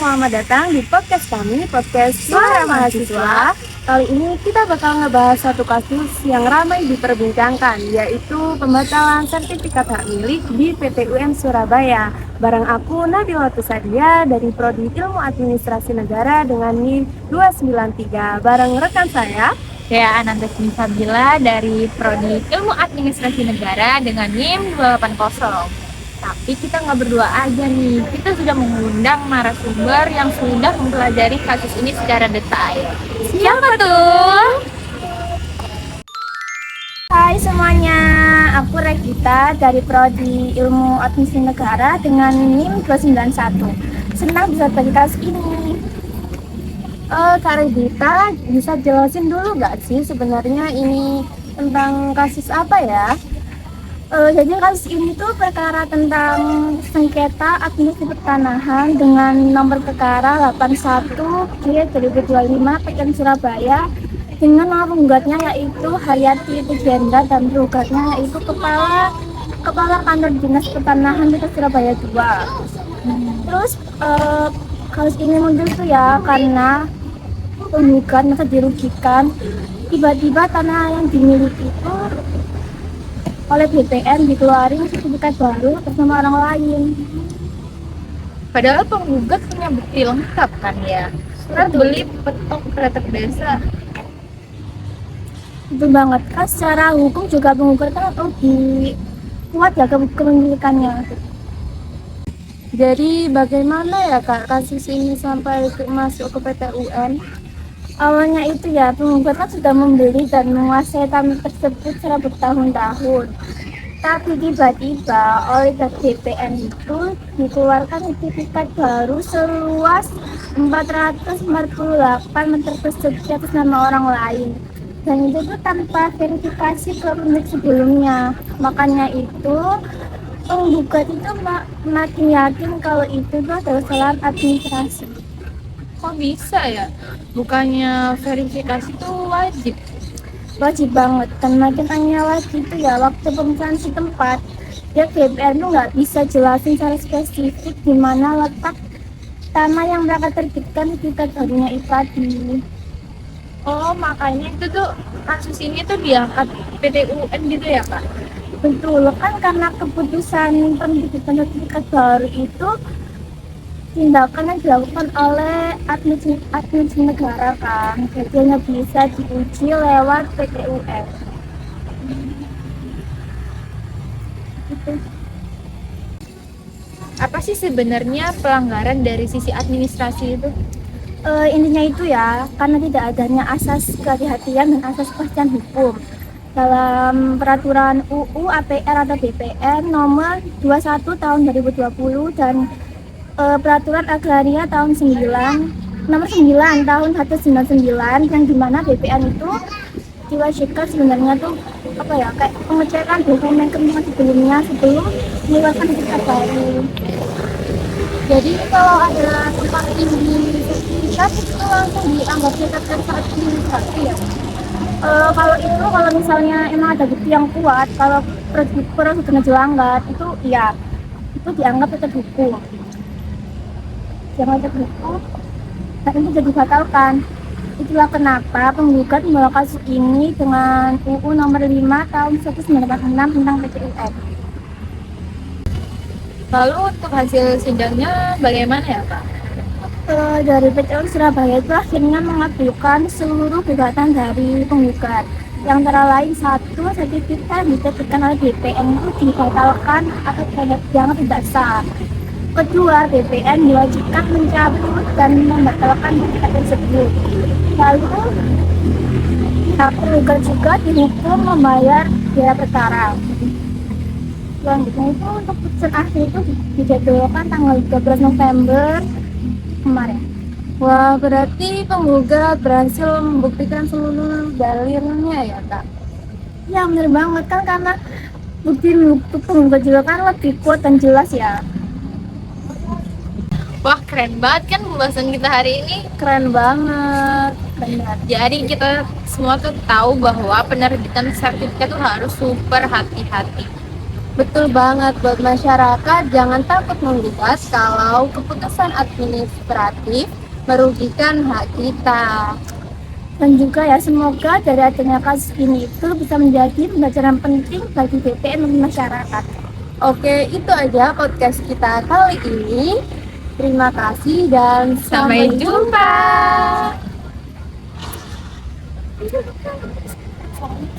selamat datang di podcast kami, podcast Suara Mahasiswa. Kali ini kita bakal ngebahas satu kasus yang ramai diperbincangkan, yaitu pembatalan sertifikat hak milik di PT UN Surabaya. Bareng aku, Nabila Tusadia dari Prodi Ilmu Administrasi Negara dengan NIM 293. Bareng rekan saya, Saya Ananda Sabila dari Prodi Ilmu Administrasi Negara dengan NIM 280. Tapi kita nggak berdua aja nih, kita sudah mengundang narasumber yang sudah mempelajari kasus ini secara detail. Siapa tuh? hai semuanya, aku Regita dari Prodi Ilmu Administrasi Negara dengan NIM 291. Senang bisa bagi kasus ini. Kak Regita, bisa jelasin dulu nggak sih sebenarnya ini tentang kasus apa ya? Jadi kasus ini tuh perkara tentang sengketa administrasi pertanahan dengan nomor perkara 81/2025 PN Surabaya dengan nama penggugatnya yaitu Hayati Tijendra dan penggugatnya yaitu Kepala Kantor Dinas Pertanahan PT Surabaya 2. Terus kasus ini muncul tuh ya karena penggugat merasa dirugikan, tiba-tiba tanah yang dimiliki itu oleh BPN dikeluarin sertifikat baru atas nama orang lain. Padahal penggugat punya bukti lengkap kan ya, surat beli petok kretek desa. Itu banget kan, secara hukum juga penggugat kan lebih kuat ya kepemilikannya. Jadi bagaimana ya Kak kasus ini sampai masuk ke PT UN? Awalnya itu ya penggugat kan sudah membeli dan menguasai tanah tersebut secara bertahun-tahun. Tapi tiba-tiba oleh BPN itu dikeluarkan sertifikat baru seluas 448 meter persegi atas nama orang lain. Dan itu tuh tanpa verifikasi ke pemilik sebelumnya. Makanya itu penggugat itu makin yakin kalau itu tuh adalah kesalahan administrasi. Kok bisa ya? Bukannya verifikasi itu wajib? Wajib banget, dan makin tanya lagi itu ya waktu pemeriksaan setempat ya BPN tuh nggak bisa jelasin secara spesifik di mana letak tanah yang mereka terbitkan sertifikat barunya itu tadi. Oh, makanya itu tuh kasus ini tuh diangkat PT UN gitu ya Kak? Betul kan, karena keputusan penerbitan sertifikat baru itu tindakan yang dilakukan oleh administrasi negara kan, jadi hanya bisa diuji lewat PT UN. Gitu. Apa sih sebenarnya pelanggaran dari sisi administrasi itu? Intinya itu ya, karena tidak adanya asas kehati-hatian dan asas kepastian hukum dalam peraturan UU APR atau BPN nomor 21 tahun 2020 dan peraturan agraria tahun 9 nomor 9 tahun 1999 yang dimana BPN itu diwajibkan sebenarnya tuh apa ya, kayak pengecekan dokumen keuangan sebelumnya sebelum mengeluarkan sertifikat baru. Jadi kalau ada tempat tinggi sertifikat itu langsung dianggap sertifikat saat administrasi ya. Kalau misalnya emang ada bukti yang kuat, kalau prosedurnya jelanggar itu ya itu dianggap tetap hukum. Yang ada hukum dan itu jadi dibatalkan. Itulah kenapa penggugat membawa kasus ini dengan UU nomor 5 tahun 1986 tentang PT UN. Lalu untuk hasil sidangnya bagaimana ya Kak? Dari PT UN Surabaya itu akhirnya mengabulkan seluruh gugatan dari penggugat. Yang antara lain satu, sertifikat diterbitkan oleh BPN itu dibatalkan atau dianggap tidak sah. Kedua, BPN diwajibkan mencabut dan membatalkan sertifikat tersebut. Lalu pihak penggugat juga dihukum membayar biaya perkara. Selanjutnya itu untuk putusan akhir itu dijadwalkan tanggal 13 November kemarin. Wah, berarti penggugat berhasil membuktikan seluruh dalilnya ya Kak? Ya bener banget kan, karena bukti penggugat juga kan lebih kuat dan jelas ya. Wah, keren banget kan pembahasan kita hari ini. Keren banget, benar. Jadi kita semua tuh tahu bahwa penerbitan sertifikat tuh harus super hati-hati. Betul banget, buat masyarakat jangan takut menggugat kalau keputusan administratif merugikan hak kita. Dan juga ya semoga dari adanya kasus ini itu bisa menjadi pembelajaran penting bagi BPN dan masyarakat. Oke, itu aja podcast kita kali ini. Terima kasih dan Sampai jumpa. jumpa.